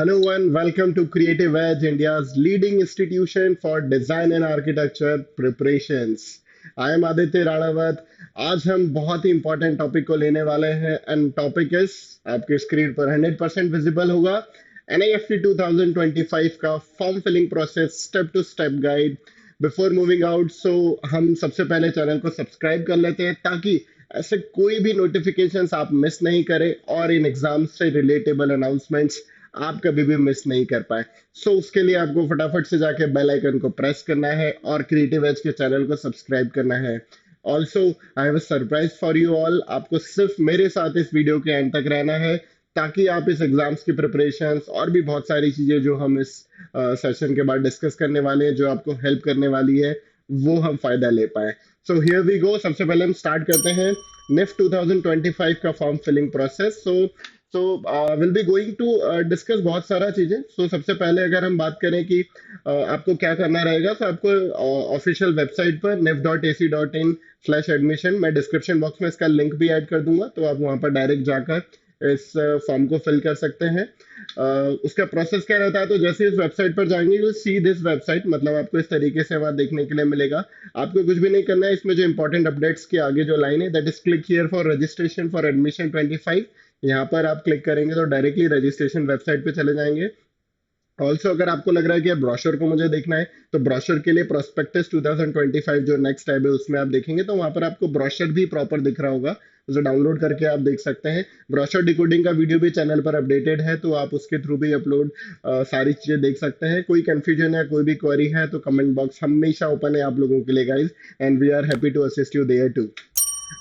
Hello and welcome to Creative Edge, India's leading institution for design and architecture preparations. I am Aditya Ranawat. आज हम बहुत ही important topic को लेने वाले हैं एंड टॉपिक इज आपके स्क्रीन पर 100% विजिबल होगा NIFT 2025 का form filling process step to step guide before moving out. So हम सबसे पहले चैनल को सब्सक्राइब कर लेते हैं ताकि ऐसे कोई भी नोटिफिकेशंस आप मिस नहीं करें और इन एग्जाम से रिलेटेबल अनाउंसमेंट्स आप कभी भी मिस नहीं कर पाए। उसके लिए आपको फटाफट से जाके बेल आइकन को प्रेस करना है और क्रिएटिव एज के चैनल को सब्सक्राइब करना है। Also I have a surprise for you all. आपको सिर्फ मेरे साथ इस वीडियो के एंड तक रहना है ताकि आप इस एग्जाम्स की प्रिपरेशंस और भी बहुत सारी चीजें जो हम इस सेशन के बाद डिस्कस करने वाले हैं, जो आपको हेल्प करने वाली है, वो हम फायदा ले पाए। So here we go. सबसे पहले हम स्टार्ट करते हैं निफ्ट 2025 का form filling process. Will be going to discuss बहुत सारा चीजें। सबसे पहले अगर हम बात करें कि आपको क्या करना रहेगा, तो आपको ऑफिशियल वेबसाइट पर nif.ac.in/admission, मैं डिस्क्रिप्शन बॉक्स में इसका लिंक भी ऐड कर दूंगा, तो आप वहां पर डायरेक्ट जाकर इस फॉर्म को फिल कर सकते हैं। उसका प्रोसेस क्या रहता है, तो जैसे इस वेबसाइट पर जाएंगे यू सी दिस वेबसाइट, मतलब आपको इस तरीके से वहां देखने के लिए मिलेगा। आपको कुछ भी नहीं करना है। इसमें जो इंपॉर्टेंट अपडेट्स के आगे जो लाइन है, that is click here for registration for admission 25। यहाँ पर आप क्लिक करेंगे तो डायरेक्टली रजिस्ट्रेशन वेबसाइट पे चले जाएंगे। ऑल्सो अगर आपको लग रहा है कि ब्रोशर को मुझे देखना है, तो ब्रोशर के लिए प्रोस्पेक्टस 2025 जो नेक्स्ट टैब है उसमें आप देखेंगे तो वहां पर आपको ब्रोशर भी प्रॉपर दिख रहा होगा, उसे डाउनलोड करके आप देख सकते हैं। ब्रोशर डिकोडिंग का वीडियो भी चैनल पर अपडेटेड है, तो आप उसके थ्रू भी अपलोड सारी चीजें देख सकते हैं। कोई कंफ्यूजन है, कोई भी क्वेरी है, तो कमेंट बॉक्स हमेशा ओपन है आप लोगों के लिए guys, and we are happy to assist you there too.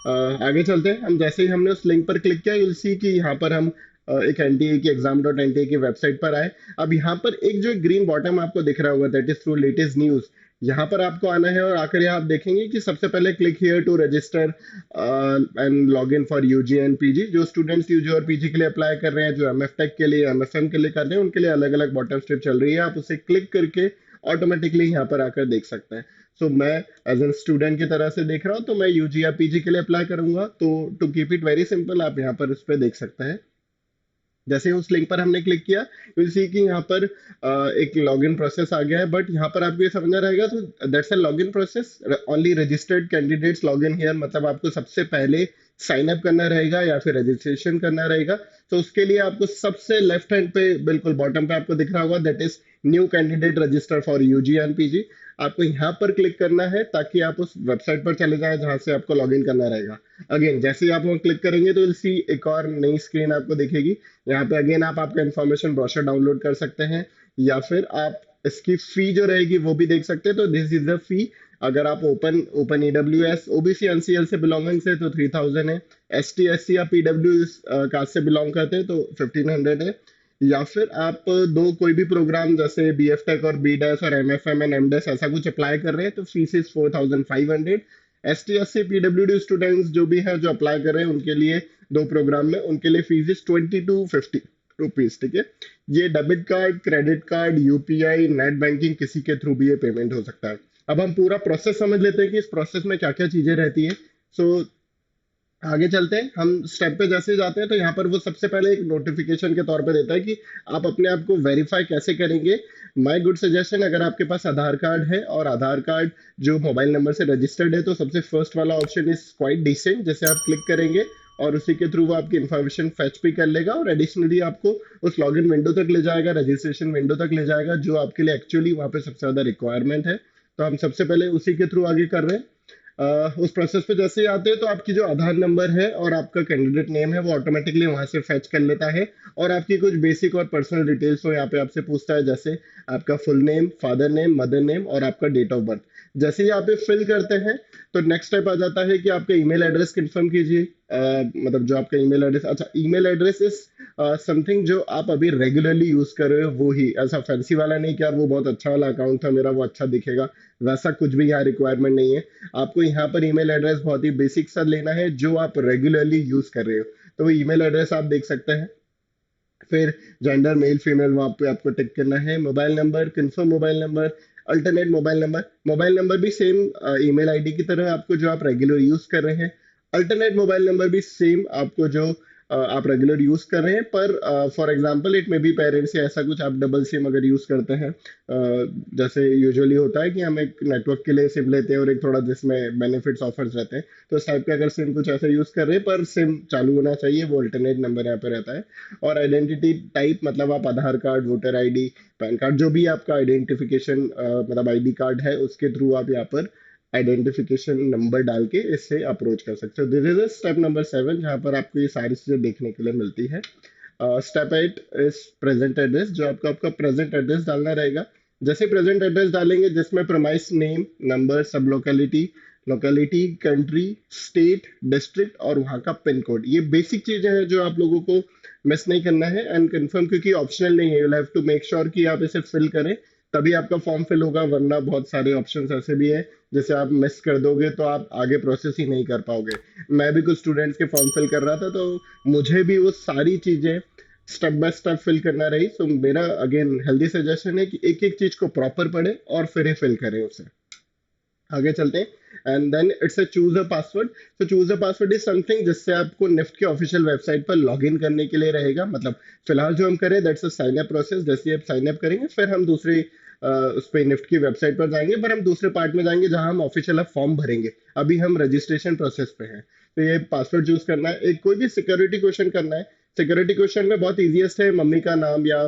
आगे चलते हैं। हम जैसे ही हमने उस लिंक पर क्लिक किया, यूल सी कि यहाँ पर हम एक एनटीए की exam.nta की वेबसाइट पर आए। अब यहाँ पर एक जो ग्रीन बॉटम आपको दिख रहा होगा, that is through latest news. यहाँ पर आपको आना है और आकर यहाँ आप देखेंगे कि सबसे पहले click here to register and log in for UG and PG. जो स्टूडेंट्स यूजी और पीजी के लिए अप्लाई कर रहे हैं, जो एमएफ टेक के लिए, एमएफएम के लिए कर रहे हैं, उनके लिए अलग अलग बॉटम स्टेप चल रही है। आप उसे क्लिक करके ऑटोमेटिकली यहाँ पर आकर देख सकते हैं। मैं एज एन स्टूडेंट की तरह से देख रहा हूँ, तो मैं यूजी या पीजी के लिए अप्लाई करूंगा। तो to keep it very simple, आप यहाँ पर उस पर देख सकते हैं। जैसे ही उस लिंक पर हमने क्लिक किया, यू विल सी कि यहाँ पर एक लॉगिन प्रोसेस आ गया है, बट यहाँ पर आपको ये समझना रहेगा, तो that's a login process, only registered candidates log in here. मतलब आपको सबसे पहले साइन अप करना रहेगा या फिर रजिस्ट्रेशन करना रहेगा। तो उसके लिए आपको सबसे लेफ्ट हैंड पे बिल्कुल बॉटम पे आपको दिख रहा होगा, that is new candidate register for UG and PG. आपको यहाँ पर क्लिक करना है ताकि आप उस वेबसाइट पर चले जाए जहां से आपको लॉग इन करना रहेगा। अगेन जैसे ही आप वहाँ क्लिक करेंगे तो विल सी एक और नई स्क्रीन आपको दिखेगी। यहाँ पे अगेन आप आपका इन्फॉर्मेशन ब्रोशर डाउनलोड कर सकते हैं, या फिर आप इसकी फी जो रहेगी वो भी देख सकते हैं। तो दिस इज द फी। अगर आप open open EWS OBC NCL से बिलोंगिंग से तो 3000 है। एसटी एससी या पीडब्ल्यू कास्ट से बिलोंग करते हैं तो 1500 है। या फिर आप दो कोई भी प्रोग्राम जैसे बीएफ टेक और बी डेस और एमएफएम एंड एमडेस ऐसा कुछ अप्लाई कर रहे हैं तो fees is 4500। S T S C PWD students जो भी हैं जो अप्लाई कर रहे हैं उनके लिए दो प्रोग्राम में, उनके लिए फीस इज 2250 रुपीज। ठीक है, ये debit card, credit card, UPI, net banking, किसी के थ्रू भी ये पेमेंट हो सकता है। अब हम पूरा प्रोसेस समझ लेते हैं कि इस प्रोसेस में क्या क्या चीजें रहती है। सो आगे चलते हैं। हम स्टेप पे जैसे जाते हैं तो यहाँ पर वो सबसे पहले एक नोटिफिकेशन के तौर पे देता है कि आप अपने आप को वेरीफाई कैसे करेंगे। माय गुड सजेशन, अगर आपके पास आधार कार्ड है और आधार कार्ड जो मोबाइल नंबर से रजिस्टर्ड है, तो सबसे फर्स्ट वाला ऑप्शन इज क्वाइट डिसेंट, जैसे आप क्लिक करेंगे और उसी के थ्रू वो आपकी इन्फॉर्मेशन फेच भी कर लेगा और एडिशनली आपको उस लॉगिन विंडो तक ले जाएगा, रजिस्ट्रेशन विंडो तक ले जाएगा, जो आपके लिए एक्चुअली वहाँ पे सबसे ज्यादा रिक्वायरमेंट है। तो हम सबसे पहले उसी के थ्रू आगे कर रहे हैं। उस प्रोसेस पे जैसे ही आते हैं तो आपकी जो आधार नंबर है और आपका कैंडिडेट नेम है वो ऑटोमेटिकली वहां से फेच कर लेता है, और आपकी कुछ बेसिक और पर्सनल डिटेल्स वो यहाँ पे आपसे पूछता है, जैसे आपका full name, father name, mother name और आपका डेट ऑफ बर्थ। जैसे ही आप ये फिल करते हैं तो नेक्स्ट स्टेप आ जाता है कि आपका ईमेल एड्रेस कंफर्म कीजिए। मतलब जो आपका ईमेल एड्रेस, अच्छा ईमेल एड्रेस इज समथिंग जो आप अभी रेगुलरली यूज कर रहे हो, वो ही, ऐसा फैंसी वाला नहीं कि यार वो बहुत अच्छा वाला अकाउंट था मेरा वो अच्छा दिखेगा, वैसा कुछ भी यहाँ रिक्वायरमेंट नहीं है। आपको यहाँ पर ईमेल एड्रेस बहुत ही बेसिक सा लेना है जो आप रेगुलरली यूज कर रहे हो, तो वो ईमेल एड्रेस आप देख सकते हैं। फिर जेंडर मेल फीमेल वहां पे आपको टिक करना है। Mobile number, confirm mobile number, alternate mobile number. Mobile number भी सेम ईमेल आईडी की तरह आपको जो आप रेगुलर यूज कर रहे हैं। अल्टरनेट मोबाइल नंबर भी सेम आपको जो आप रेगुलर यूज कर रहे हैं, पर for example it may be parents या ऐसा कुछ, आप डबल सिम अगर यूज करते हैं, जैसे यूजुअली होता है कि हम एक नेटवर्क के लिए सिम लेते हैं और एक थोड़ा जिसमें बेनिफिट्स ऑफर्स रहते हैं, तो इस टाइप का अगर सिम कुछ ऐसा यूज कर रहे हैं पर सिम चालू होना चाहिए, वो अल्टरनेट नंबर यहाँ पे रहता है। और आइडेंटिटी टाइप मतलब आप Aadhaar card, voter ID, PAN card, जो भी आपका आइडेंटिफिकेशन मतलब आईडी कार्ड है, उसके थ्रू आप यहाँ पर आइडेंटिफिकेशन नंबर डाल के इससे अप्रोच कर सकते हो। दिस इज स्टेप नंबर 7 जहाँ पर आपको ये सारी चीजें देखने के लिए मिलती है। स्टेप 8 इज प्रेजेंट एड्रेस, जो आपको आपका प्रेजेंट एड्रेस डालना रहेगा। जैसे प्रेजेंट एड्रेस डालेंगे जिसमें प्रोमाइस नेम, नंबर, सब locality, locality, country, state, district और वहाँ का पिन कोड, ये बेसिक चीजें हैं जो आप लोगों को मिस नहीं करना है एंड कंफर्म, क्योंकि ऑप्शनल नहीं है, you have to make sure कि आप इसे फिल करें तभी आपका फॉर्म फिल होगा, वरना बहुत सारे ऑप्शंस ऐसे भी है जैसे आप मिस कर दोगे तो आप आगे प्रोसेस ही नहीं कर पाओगे। मैं भी कुछ स्टूडेंट्स के फॉर्म फिल कर रहा था तो मुझे भी वो सारी चीजें स्टेप बाय स्टेप फिल करना रही। तो मेरा अगेन हेल्दी सजेशन है कि एक एक चीज को प्रॉपर पढ़े और फिर ही फिल करें उसे। आगे चलते हैं and then it's a choose a password. तो choose a password is something जिससे आपको निफ्ट के ऑफिशियल वेबसाइट पर लॉग इन करने के लिए रहेगा। मतलब फिलहाल जो हम करें that's a sign up process, जैसे आप साइन अप करेंगे फिर हम दूसरी उस पर निफ्ट की वेबसाइट पर जाएंगे, पर हम दूसरे पार्ट में जाएंगे जहां हम ऑफिशियल फॉर्म भरेंगे। अभी हम रजिस्ट्रेशन प्रोसेस पे हैं। तो ये पासवर्ड चूज करना है, एक कोई भी सिक्योरिटी क्वेश्चन करना है। सिक्योरिटी क्वेश्चन में बहुत इजीएस्ट है, मम्मी का नाम या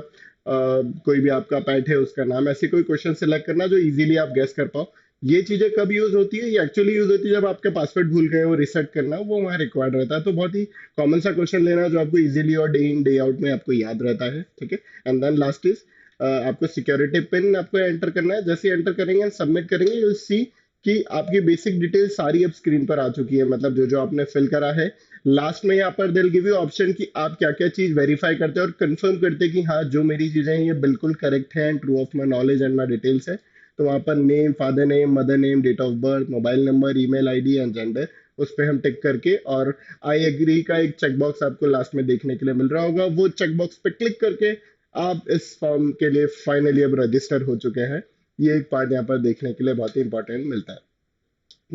कोई भी आपका पेट है उसका नाम, ऐसे कोई क्वेश्चन सिलेक्ट करना जो इजीली आप गेस कर पाओ। ये चीजें कब यूज होती है, ये एक्चुअली यूज होती है जब आपके पासवर्ड भूल गए हो, रिसेट करना वो वहाँ रिक्वायर्ड रहता है। तो बहुत ही कॉमन सा क्वेश्चन लेना जो आपको इजीली और डे इन डे आउट में आपको याद रहता है, ठीक है। एंड देन लास्ट इज आपको सिक्योरिटी पिन आपको एंटर करना है। जैसे एंटर करेंगे सबमिट करेंगे, यू विल सी कि आपकी बेसिक डिटेल सारी अब स्क्रीन पर आ चुकी है, मतलब जो जो आपने फिल करा है। लास्ट में यहाँ पर दिल गिव यू ऑप्शन कि आप क्या क्या चीज वेरीफाई करते हैं और कंफर्म करते हैं कि हाँ जो मेरी चीजें हैं ये बिल्कुल करेक्ट है and true of my knowledge and my details है। तो वहाँ पर name, father name, mother name, date of birth, mobile number, email ID and gender, उस पर हम टिक करके, और आई एग्री का एक चेकबॉक्स आपको लास्ट में देखने के लिए मिल रहा होगा, वो चेकबॉक्स पे क्लिक करके आप इस फॉर्म के लिए फाइनली अब रजिस्टर हो चुके हैं। ये एक पार्ट यहाँ पर देखने के लिए बहुत ही इंपॉर्टेंट मिलता है।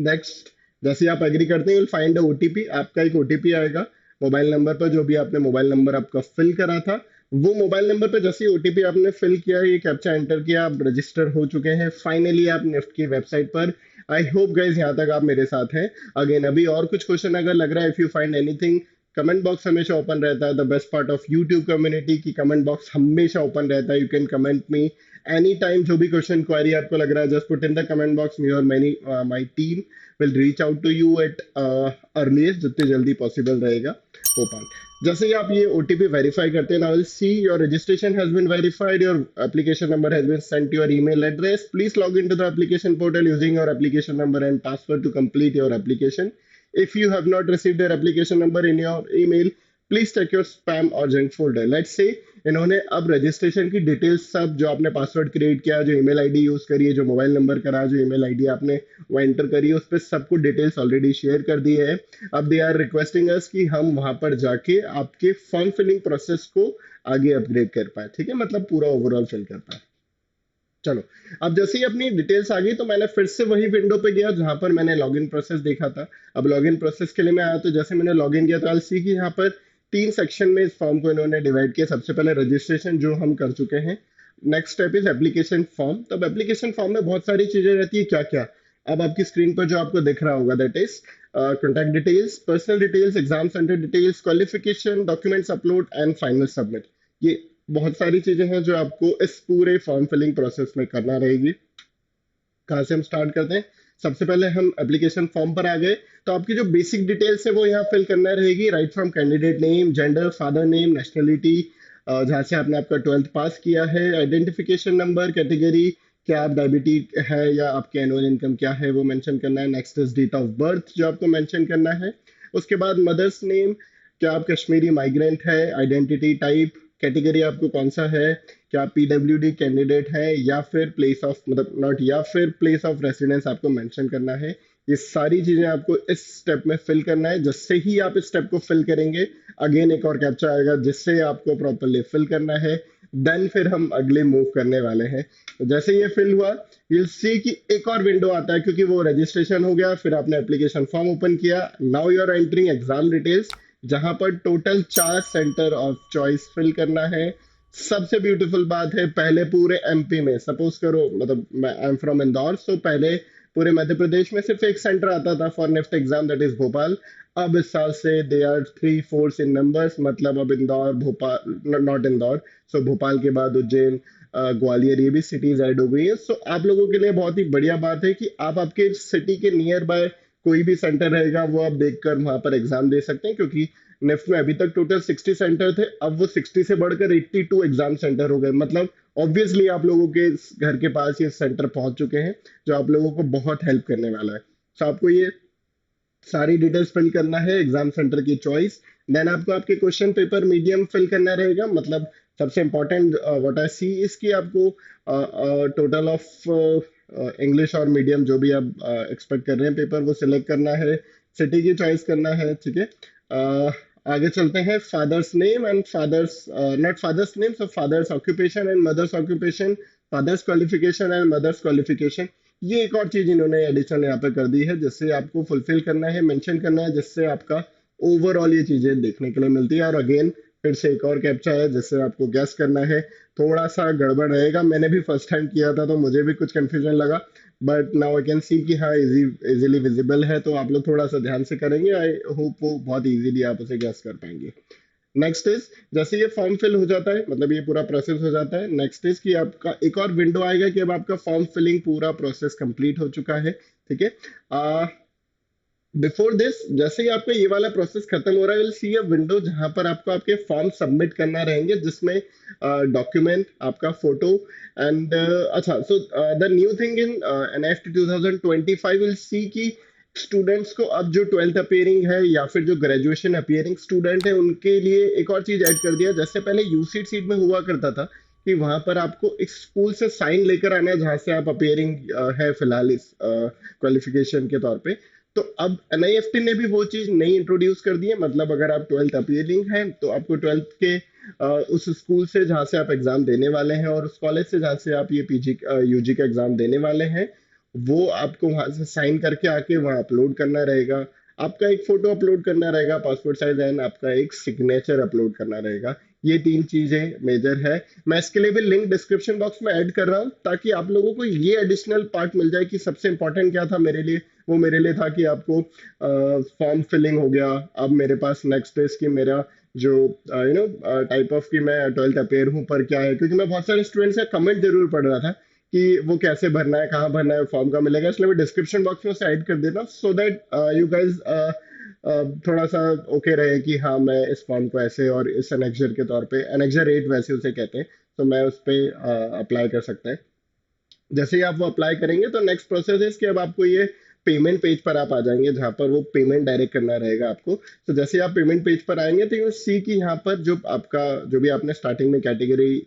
नेक्स्ट, जैसे ही आप एग्री करते हैं, फाइंड ओटीपी, आपका एक ओटीपी आएगा मोबाइल नंबर पर, जो भी आपने मोबाइल नंबर आपका फिल करा था वो मोबाइल नंबर पर जैसे ही ओटीपी आपने फिल किया, ये कैप्चा एंटर किया, आप रजिस्टर हो चुके हैं फाइनली आप निफ्ट की वेबसाइट पर। आई होप गाइज यहाँ तक आप मेरे साथ हैं। अगेन अभी और कुछ क्वेश्चन अगर लग रहा है, if you find anything, comment box हमेशा ओपन रहता है। The best part of YouTube community की कमेंट बॉक्स हमेशा ओपन रहता है, you can comment me any time. जो भी क्वेश्चन क्वेरी आपको लग रहा है, just put in the comment box, me और many my team will reach out to you at earliest, जितनी जल्दी पॉसिबल रहेगा वो पार्ट। जैसे ही आप ये ओटीपी वेरीफाई करते हैं, now will see your registration has been verified, your application number has been sent to your email address, please log in to the application portal using your application number and password to complete your application. If you have not received your application number in your email, please check your spam or junk folder. Let's say इन्होंने अब registration की details सब, जो आपने password create किया, जो email ID use करी है, जो मोबाइल नंबर करा, जो ईमेल आईडी आपने वो एंटर करी है, उस पर सबको डिटेल्स ऑलरेडी शेयर कर दी है। अब दे आर रिक्वेस्टिंग अस कि हम वहां पर जाके आपके फॉर्म फिलिंग प्रोसेस को आगे अपग्रेड कर पाए, ठीक है, मतलब पूरा ओवरऑल फिल कर पाए। चलो, अब जैसे ही अपनी डिटेल्स आ गई तो मैंने फिर से वही विंडो पे गया जहां पर मैंने लॉगिन प्रोसेस देखा था। अब लॉगिन प्रोसेस के लिए मैं आया, तो जैसे मैंने लॉगिन किया तो आई सी कि यहाँ पर 3 सेक्शन में इस फॉर्म को इन्होंने डिवाइड किया। सबसे पहले रजिस्ट्रेशन, जो हम कर चुके हैं। Next step is application form. तब एप्लीकेशन फॉर्म में बहुत सारी चीजें रहती है, क्या क्या अब आपकी स्क्रीन पर जो आपको दिख रहा होगा, that is contact details, personal details, exam centre details, qualification, documents upload and final submit. ये बहुत सारी चीजें हैं जो आपको इस पूरे फॉर्म फिलिंग प्रोसेस में करना रहेगी। कहाँ से हम स्टार्ट करते हैं? सबसे पहले हम एप्लीकेशन फॉर्म पर आ गए, तो आपकी जो बेसिक डिटेल्स है वो यहाँ फिल करना रहेगी, right from candidate name, gender, father name, nationality, जहाँ से आपने आपका 12th पास किया है, आइडेंटिफिकेशन नंबर, कैटेगरी, क्या आप डायबिटिक है या आपके एनुअल इनकम क्या है वो मेंशन करना है। Next is date of birth जो आपको मेंशन करना है। उसके बाद मदर्स नेम, क्या आप कश्मीरी माइग्रेंट है, आइडेंटिटी टाइप, कैटेगरी आपको कौन सा है, क्या पीडब्ल्यूडी कैंडिडेट है या फिर प्लेस ऑफ, मतलब नॉट या फिर प्लेस ऑफ रेसिडेंस आपको मेंशन करना है। ये सारी चीजें आपको इस स्टेप में फिल करना है। जैसे ही आप इस स्टेप को फिल करेंगे, अगेन एक और कैप्चा आएगा जिससे आपको प्रॉपरली फिल करना है। देन फिर हम अगले मूव करने वाले हैं। तो जैसे ये फिल हुआ, विल सी कि एक और विंडो आता है, क्योंकि वो रजिस्ट्रेशन हो गया, फिर आपने एप्लीकेशन फॉर्म ओपन किया। Now you are entering exam details. जहां पर total 4 centre of choice fill करना है। सबसे ब्यूटीफुल बात है, पहले पूरे एमपी में, सपोज करो मतलब मैं आई एम फ्रॉम इंदौर, सो पहले पूरे मध्य प्रदेश में सिर्फ एक सेंटर आता था for NEFT exam, that is Bhopal. अब इस साल से दे आर 3/4 इन नंबर्स, मतलब अब इंदौर, भोपाल, नॉट इंदौर, सो भोपाल के बाद उज्जैन, ग्वालियर, ये भी सिटीज ऐड हो गई है। सो आप लोगों के लिए बहुत ही बढ़िया बात है कि आप आपके सिटी के नियर बाय कोई भी सेंटर रहेगा वो आप देखकर वहां पर एग्जाम दे सकते हैं, क्योंकि नेफ्ट में अभी तक टोटल 60 सेंटर थे, अब वो 60 से बढ़कर 82 एग्जाम सेंटर हो गए। मतलब ऑब्वियसली आप लोगों के घर के पास ये सेंटर पहुंच चुके हैं, जो आप लोगों को बहुत हेल्प करने वाला है। तो आपको ये सारी डिटेल्स फिल करना है, एग्जाम सेंटर की चॉइस, देन आपको आपके क्वेश्चन पेपर मीडियम फिल करना रहेगा। मतलब सबसे इम्पोर्टेंट व्हाट आई सी इसकी आपको टोटल ऑफ इंग्लिश और मीडियम जो भी आप एक्सपेक्ट कर रहे हैं पेपर, वो सिलेक्ट करना है, सिटी की चॉइस करना है, ठीक है। आगे चलते हैं, father's name and father's, not father's name, so father's occupation and mother's occupation, father's qualification and mother's qualification. ये एक और चीज इन्होंने एडिशनल यहाँ पे कर दी है, जिससे आपको फुलफिल करना है, मेंशन करना है, जिससे आपका ओवरऑल ये चीजें देखने के लिए मिलती है। और अगेन फिर से एक और कैप्चा है जिससे आपको गैस करना है। थोड़ा सा गड़बड़ रहेगा, मैंने भी फर्स्ट टाइम किया था तो मुझे भी कुछ कंफ्यूजन लगा, but now I can see कि हाँ इजीली विजिबल है, तो आप लोग थोड़ा सा ध्यान से करेंगे, आई होप वो बहुत इजीली आप उसे गैस कर पाएंगे। नेक्स्ट इज, जैसे ये फॉर्म फिल हो जाता है, मतलब ये पूरा प्रोसेस हो जाता है, नेक्स्ट इज कि आपका एक और विंडो आएगा कि अब आपका फॉर्म फिलिंग पूरा प्रोसेस कंप्लीट हो चुका है, ठीक है। बिफोर दिस, जैसे ही आपका ये वाला प्रोसेस खत्म हो रहा है, विल सी अ विंडो जहां पर आपको आपके फॉर्म सबमिट करना रहेंगे, जिसमें डॉक्यूमेंट, आपका फोटो एंड अच्छा, so the new thing in NFT 2025 will see कि स्टूडेंट्स को अब जो 12th अपियरिंग है या फिर जो ग्रेजुएशन अपियरिंग स्टूडेंट है, उनके लिए एक और चीज ऐड कर दिया। जैसे पहले यूसीट सीट में हुआ करता था कि वहां पर आपको एक स्कूल से साइन लेकर आना है जहां से आप अपियरिंग है फिलहाल इस क्वालिफिकेशन के तौर पे। तो अब एनआईएफटी ने भी वो चीज नई इंट्रोड्यूस कर दी है, मतलब अगर आप 12th अपीयरिंग हैं तो आपको 12th के उस स्कूल से जहाँ से आप एग्जाम देने वाले हैं और उस कॉलेज से जहाँ से आप ये पीजी यूजी का एग्जाम देने वाले हैं, वो आपको वहां से साइन करके आके वहाँ अपलोड करना रहेगा। आपका एक फोटो अपलोड करना रहेगा पासपोर्ट साइज, एंड आपका एक सिग्नेचर अपलोड करना रहेगा। ये 3 चीजें मेजर है। मैं इसके लिए भी लिंक डिस्क्रिप्शन बॉक्स में ऐड कर रहा हूँ, ताकि आप लोगों को ये एडिशनल पार्ट मिल जाए कि सबसे इंपॉर्टेंट क्या था मेरे लिए। वो मेरे लिए था कि आपको फॉर्म फिलिंग हो गया, अब मेरे पास नेक्स्ट इज कि मेरा जो टाइप ऑफ कि मैं 12th अपेयर हूँ पर क्या है, क्योंकि मैं बहुत सारे स्टूडेंट्स का कमेंट जरूर पढ़ रहा था कि वो कैसे भरना है, कहाँ भरना है, फॉर्म का मिलेगा, इसलिए मैं डिस्क्रिप्शन बॉक्स में उसे ऐड कर देता हूँ, सो दैट यू गाइज थोड़ा सा ओके रहे कि हाँ मैं इस फॉर्म को ऐसे और इस एनेक्जर के तौर पे, एनेक्जर 8 वैसे उसे कहते हैं, तो मैं उस पर अप्लाई कर सकता है। जैसे ही आप वो अप्लाई करेंगे तो नेक्स्ट प्रोसेस है कि अब आपको ये पेमेंट पेज पर आप आ जाएंगे, जहां पर वो पेमेंट डायरेक्ट करना रहेगा आपको। तो जैसे ही आप पेमेंट पेज पर आएंगे तो यू सी कि यहाँ पर जो आपका, जो भी आपने स्टार्टिंग में कैटेगरी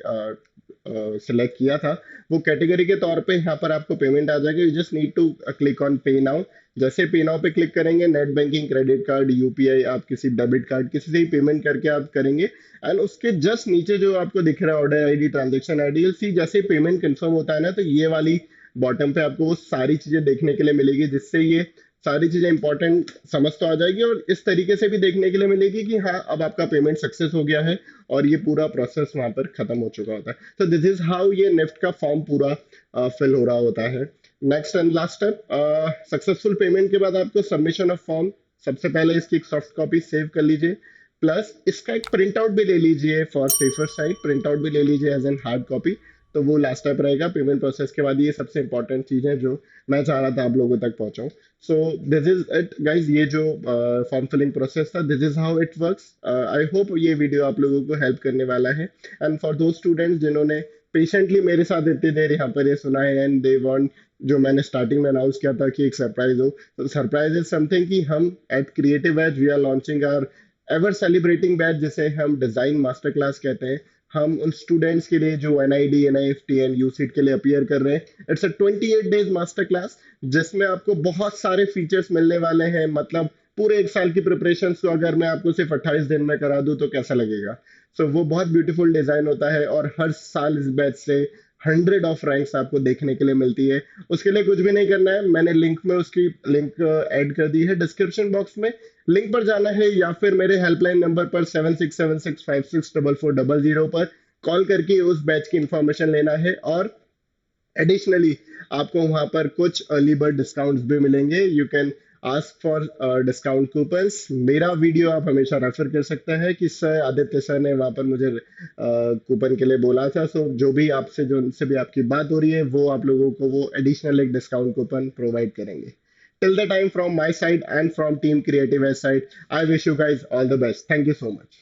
सिलेक्ट किया था, वो कैटेगरी के तौर पे यहाँ पर आपको पेमेंट आ जाएगी। You just need to click on pay now. जैसे पे नाउ पे क्लिक करेंगे, net banking, credit card, UPI, आप किसी डेबिट कार्ड किसी से ही पेमेंट करके आप करेंगे, एंड उसके जस्ट नीचे जो आपको दिख रहा है ऑर्डर आईडी, ट्रांजेक्शन आईडी, सी जैसे पेमेंट कंफर्म होता है ना, तो ये वाली बॉटम पे आपको वो सारी चीजें देखने के लिए मिलेगी, जिससे ये सारी चीजें इंपॉर्टेंट समझ तो आ जाएगी, और इस तरीके से भी देखने के लिए मिलेगी कि हाँ अब आपका पेमेंट सक्सेस हो गया है और ये पूरा प्रोसेस वहां पर खत्म हो चुका होता है। तो दिस इज हाउ ये नेफ्ट का फॉर्म पूरा फिल हो रहा होता है। Next and last step, successful payment के बाद आपको सबमिशन ऑफ फॉर्म, सबसे पहले इसकी एक सॉफ्ट कॉपी सेव कर लीजिए, प्लस इसका एक प्रिंट आउट भी ले लीजिए for safer side, print out भी ले लीजिए एज एन हार्ड कॉपी। तो वो लास्ट स्टेप रहेगा पेमेंट प्रोसेस के बाद। ये सबसे इंपॉर्टेंट चीज है जो मैं चाह रहा था आप लोगों तक पहुंचाऊं। So this is it guys, ये जो फॉर्म फिलिंग प्रोसेस था, this is how it works. I hope ये वीडियो आप लोगों को हेल्प करने वाला है, एंड फॉर दो स्टूडेंट्स जिन्होंने पेशेंटली मेरे साथ इतनी देर यहाँ पर ये सुना है, एंड दे वांट, जो मैंने स्टार्टिंग में अनाउंस किया था कि एक सरप्राइज हो, तो सरप्राइज इज समथिंग कि हम at creative as we are launching our ever celebrating batch, जिसे हम डिजाइन मास्टर क्लास कहते हैं। हम उन स्टूडेंट्स के लिए जो एनआईडी, एनआईएफटी एंड यूसीट के लिए अपीयर कर रहे हैं, it's a 28 days master class, जिसमें आपको बहुत सारे फीचर्स मिलने वाले हैं। मतलब पूरे एक साल की प्रिपरेशन को अगर मैं आपको सिर्फ 28 दिन में करा दूं तो कैसा लगेगा। सो वो बहुत ब्यूटीफुल डिजाइन होता है, और हर साल इस बैच से 100 ऑफ रैंक्स आपको देखने के लिए मिलती है। उसके लिए कुछ भी नहीं करना है, मैंने लिंक में उसकी लिंक ऐड कर दी है डिस्क्रिप्शन बॉक्स में। लिंक पर जाना है या फिर मेरे हेल्पलाइन नंबर पर 7676564400 पर कॉल करके उस बैच की इंफॉर्मेशन लेना है। और एडिशनली आपको वहां पर कुछ अर्ली बर्ड डिस्काउंट्स भी मिलेंगे। You can ask for discount coupons. मेरा वीडियो आप हमेशा रेफर कर सकते हैं कि सर आदित्य सर ने वहां पर मुझे कूपन के लिए बोला था। सो जो भी आपसे जो उनसे भी आपकी बात हो रही है वो आप लोगों को वो एडिशनल एक डिस्काउंट कूपन प्रोवाइड करेंगे। Till the time, from my side and from Team Creative S side, I wish you guys all the best. Thank you so much.